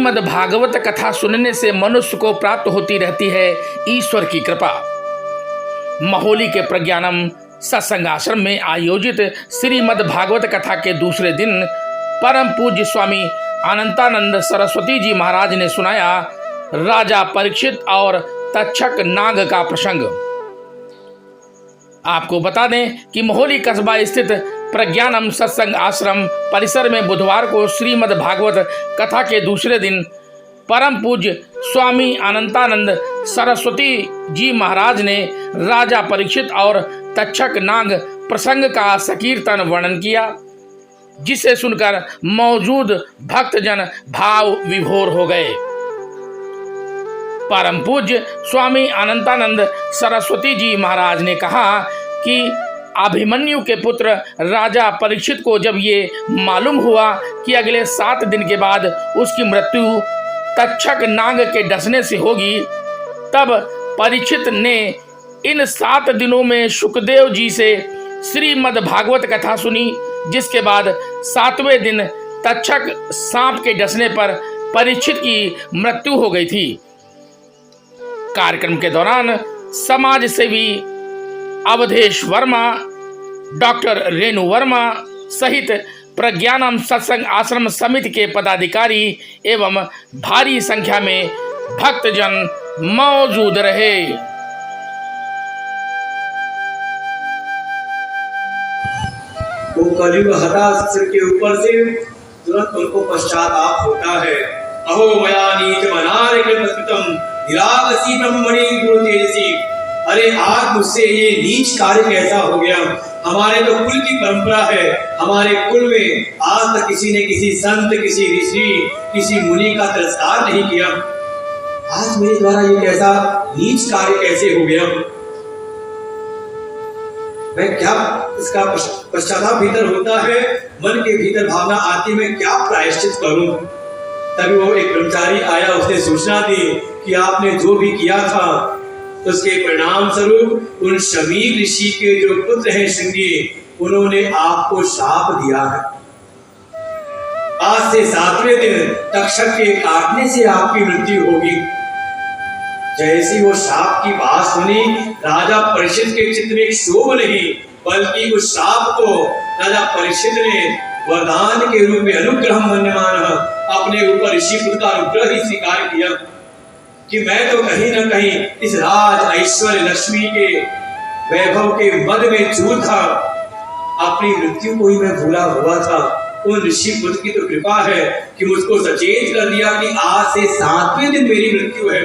श्रीमद् भागवत कथा सुनने से मनुष्य को प्राप्त होती रहती है ईश्वर की कृपा। महोली के प्रज्ञानम सत्संग आश्रम में आयोजित श्रीमद् भागवत कथा के दूसरे दिन परम पूज्य स्वामी अनंतानंद सरस्वती जी महाराज ने सुनाया राजा परीक्षित और तक्षक नाग का प्रसंग। आपको बता दें कि महोली कस्बा स्थित प्रज्ञानम सत्संग आश्रम परिसर में बुधवार को श्रीमद् भागवत कथा के दूसरे दिन परम पूज्य स्वामी अनंतानंद सरस्वती जी महाराज ने राजा परीक्षित और तक्षक नाग प्रसंग का सकीर्तन वर्णन किया, जिसे सुनकर मौजूद भक्तजन भाव विभोर हो गए। परम पूज्य स्वामी अनंतानंद सरस्वती जी महाराज ने कहा कि अभिमन्यु के पुत्र राजा परीक्षित को जब ये मालूम हुआ कि अगले 7 दिन के बाद उसकी मृत्यु तक्षक नाग के डसने से होगी, तब परीक्षित ने इन 7 दिनों में शुकदेव जी से श्रीमद् भागवत कथा सुनी, जिसके बाद 7वें दिन तक्षक सांप के डसने पर परीक्षित की मृत्यु हो गई थी। कार्यक्रम के दौरान समाज सेवी अवधेश वर्मा, डॉक्टर रेणु वर्मा सहित प्रज्ञानम सत्संग आश्रम समिति के पदाधिकारी एवं भारी संख्या में भक्तजन मौजूद रहे। वो कलयुग हताशा के ऊपर से तुरंत उनको पश्चाताप होता है। अहो मया नीच मनारे कृतम निरागसी ब्रह्मणि गुरु तेजसी। अरे आज मुझसे ये नीच कार्य कैसा हो गया। हमारे तो कुल की परंपरा है, हमारे कुल में आज तक किसी ने किसी संत, किसी ऋषि, किसी मुनि का तिरस्कार नहीं किया। आज मेरे द्वारा ये कैसा नीच कार्य कैसे हो गया। मैं क्या इसका पश्चाताप भीतर होता है, मन के भीतर भावना आती, मैं क्या प्रायश्चित करूं। तभी वो एक ब्रह्मचारी आया, उसने सूचना दी कि आपने जो भी किया था उसके परिणाम स्वरूप उन शमीर ऋषि के जो पुत्र हैं श्रृंगी, उन्होंने आपको शाप दिया है। आज से 7वें दिन तक्षक के काटने से आपकी मृत्यु होगी। जैसी वो शाप की बात सुनी, राजा परीक्षित के चित्त में क्षोभ नहीं, बल्कि उस शाप को राजा परीक्षित ने वरदान के रूप में अनुग्रह मन्यमान अपने ऊपर ऋषि पुत्र का अनुग्रह ही स्वीकार किया कि मैं तो कहीं न कहीं इस राज ऐश्वर्य लक्ष्मी के वैभव के मद में चूर था, अपनी मृत्यु को ही मैं भूला हुआ था। उन ऋषि पुत्र की तो कृपा है कि मुझको सचेत कर दिया कि आज से 7वें दिन मेरी मृत्यु है।